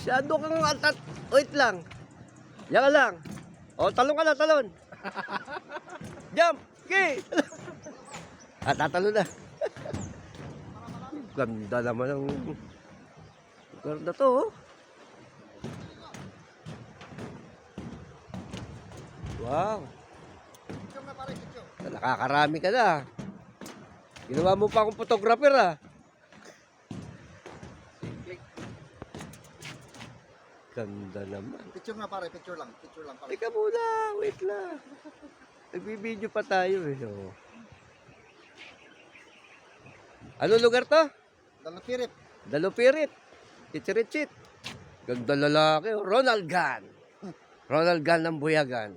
Masyado kang atat. Wait lang. Yan ka lang. O, talon ka na, talon. Jump. Okay. Tatalo na. Ganda naman ng lugar na to, oh. Wow. Nakakarami ka na. Ginawa mo pa akong photographer, ah. Ganda naman. Picture nga pare, picture lang pare. Teka muna, wait lang. Nagbibideo pa tayo, eh. Oh. Ano lugar to? Dalupirit. Dalupirit. Chichiritchit. Ganda lalaki, oh. Ronald Gan. Ronald Gan ng Buyagan.